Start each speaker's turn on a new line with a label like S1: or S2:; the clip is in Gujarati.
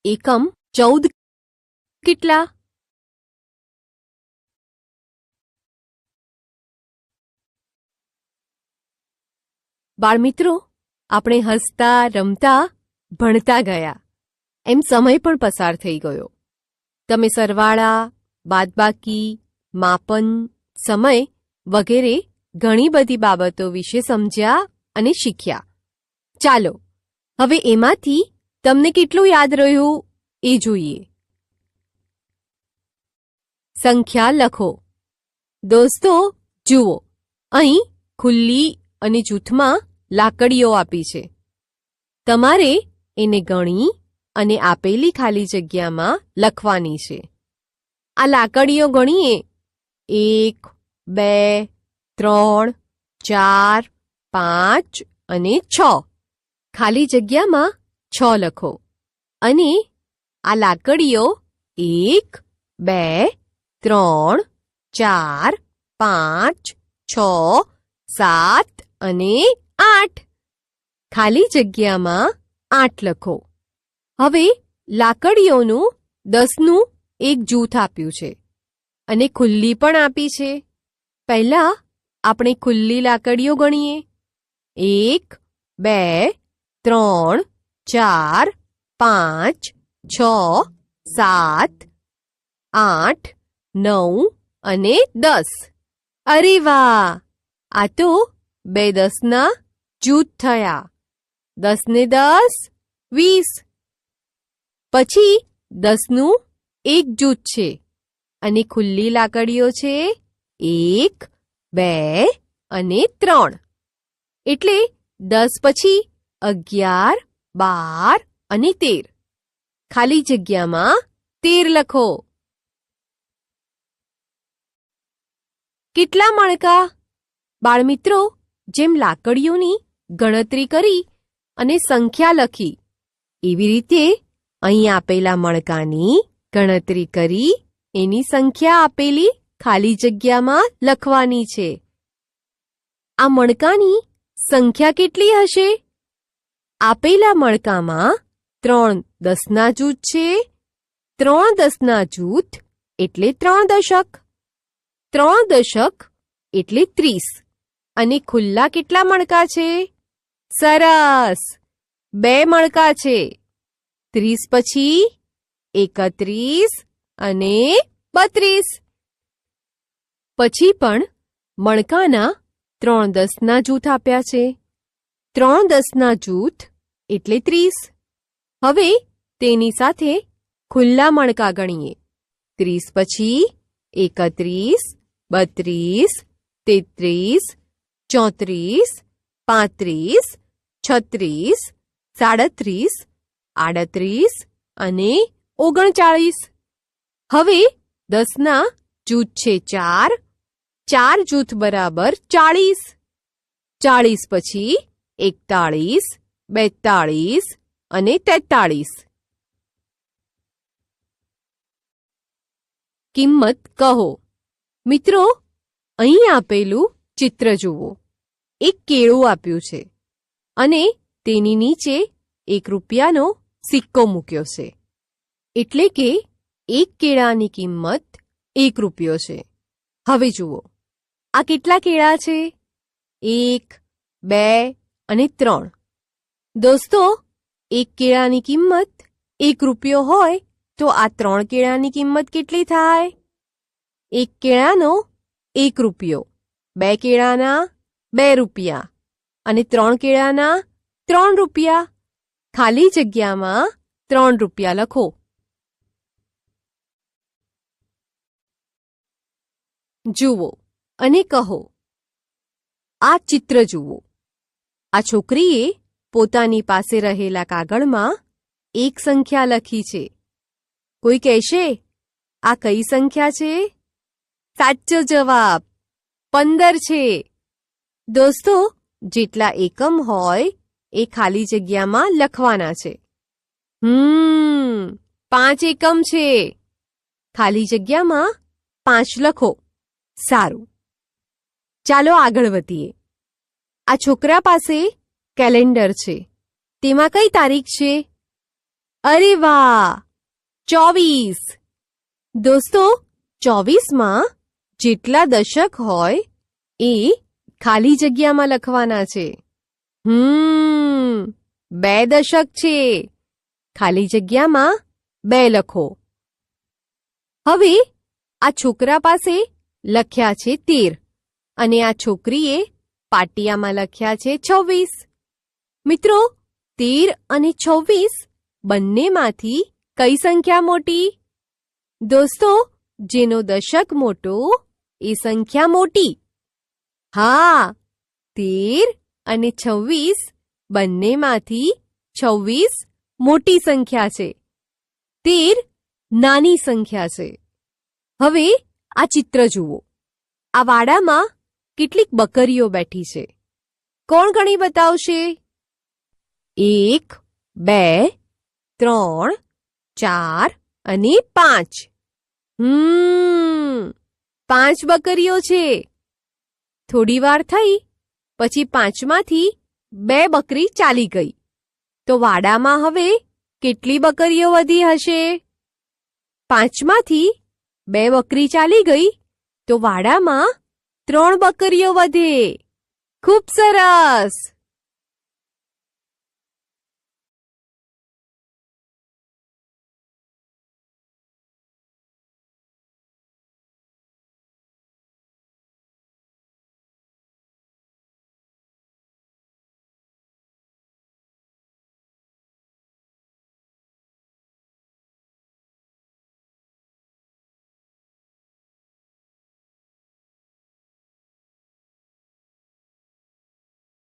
S1: એકમ 14 કેટલા? બાળમિત્રો, આપણે હસતા રમતા ભણતા ગયા, એમ સમય પણ પસાર થઈ ગયો. તમે સરવાળા, બાદબાકી, માપન, સમય વગેરે ઘણી બધી બાબતો વિશે સમજ્યા અને શીખ્યા. ચાલો હવે એમાંથી તમને કેટલું યાદ રહ્યું એ જોઈએ. સંખ્યા લખો. દોસ્તો જુઓ, અહીં ખુલ્લી અને જૂથમાં લાકડીઓ આપી છે. તમારે એને ગણી અને આપેલી ખાલી જગ્યામાં લખવાની છે. આ લાકડીઓ ગણીએ 1, 2, 3, 4, 5 અને 6. ખાલી જગ્યામાં 6 લખો અને આ લાકડીઓ 1, 2, 3, 4, 5, 6, 7 અને 8. ખાલી જગ્યામાં 8 લખો. હવે લાકડીઓનું 10નું એક જૂથ આપ્યું છે અને ખુલ્લી પણ આપી છે. પહેલા આપણે ખુલ્લી લાકડીઓ ગણીએ. 1, 2, 3, 4, 5, 6, 7, 8, 9 અને 10. અરે વાહ! આ તો 2 10ના જૂથ થયા. 10 ને 10 20. પછી 10નું એક જૂથ છે અને ખુલ્લી લાકડીઓ છે 1, 2 અને 3. એટલે 10 પછી 11, 12 અને 13. ખાલી જગ્યામાં 13 લખો. કેટલા મણકા? બાળમિત્રો, જેમ લાકડીઓની ગણતરી કરી અને સંખ્યા લખી, એવી રીતે અહીં આપેલા મણકાની ગણતરી કરી એની સંખ્યા આપેલી ખાલી જગ્યામાં લખવાની છે. આ મણકાની સંખ્યા કેટલી હશે? આપેલા મણકામાં 3 10ના જૂથ છે. 3 10ના જૂથ એટલે 3 દશક. 3 દશક એટલે 30. અને ખુલ્લા કેટલા મણકા છે? સરસ! 2 મણકા છે. 30 પછી 31 અને 32. પછી પણ મણકાના 3 10ના જૂથ આપ્યા છે. 3 10ના જૂથ એટલે 30. હવે તેની સાથે ખુલ્લા મણકા ગણીએ. 30 પછી 31, 32, 33, 34, 35, 36, 37, 38 અને 39. હવે 10ના જૂથ છે 4. 4 જૂથ બરાબર 40. 40 પછી 41, 42 અને 43. કિંમત કહો. મિત્રો, અહીં આપેલું ચિત્ર જુઓ. એક કેળું આપ્યું છે અને તેની નીચે 1 રૂપિયાનો સિક્કો મૂક્યો છે. એટલે કે એક કેળાની કિંમત 1 રૂપિયો છે. હવે જુઓ, આ કેટલા કેળા છે? 1, 2 અને 3. દોસ્તો, એક કેળાની કિંમત 1 રૂપિયો હોય તો આ 3 કેળાની કિંમત કેટલી થાય? 1 કેળાનો 1 રૂપિયો, 2 કેળાના 2 રૂપિયા અને 3 કેળાના 3 રૂપિયા. ખાલી જગ્યામાં 3 રૂપિયા લખો. જુઓ અને કહો. આ ચિત્ર જુઓ. આ છોકરીએ પોતાની પાસે રહેલા કાગળમાં એક સંખ્યા લખી છે. કોઈ કહેશે, આ કઈ સંખ્યા છે? સાચો જવાબ 15 છે. દોસ્તો, જેટલા એકમ હોય એ ખાલી જગ્યામાં લખવાના છે. 5 એકમ છે. ખાલી જગ્યામાં 5 લખો. સારું, ચાલો આગળ વધીએ. આ છોકરા પાસે કેલેન્ડર છે. તેમાં કઈ તારીખ છે? અરે વાહ! 24. દોસ્તો, 24માં જેટલા દશક હોય એ ખાલી જગ્યામાં લખવાના છે. 2 દશક છે. ખાલી જગ્યામાં 2 લખો. હવે આ છોકરા પાસે લખ્યા છે 13 અને આ છોકરીએ પાટિયામાં લખ્યા છે 26. મિત્રો, 13 અને 26 બંનેમાંથી કઈ સંખ્યા મોટી? દોસ્તો, જેનો દશક મોટો એ સંખ્યા મોટી. હા, 13 અને 26 બંનેમાંથી 26 મોટી સંખ્યા છે. 13 નાની સંખ્યા છે. હવે આ ચિત્ર જુઓ. આ વાડામાં કેટલીક બકરીઓ બેઠી છે. કોણ ગણી બતાવશે? 1, 2, 3, 4 અને 5. 5 બકરીઓ છે. થોડી વાર થઈ પછી 5માંથી 2 બકરી ચાલી ગઈ. તો વાડામાં હવે કેટલી બકરીઓ વધી હશે? 5માંથી 2 બકરી ચાલી ગઈ તો વાડામાં 3 બકરીઓ વધે. ખૂબ સરસ.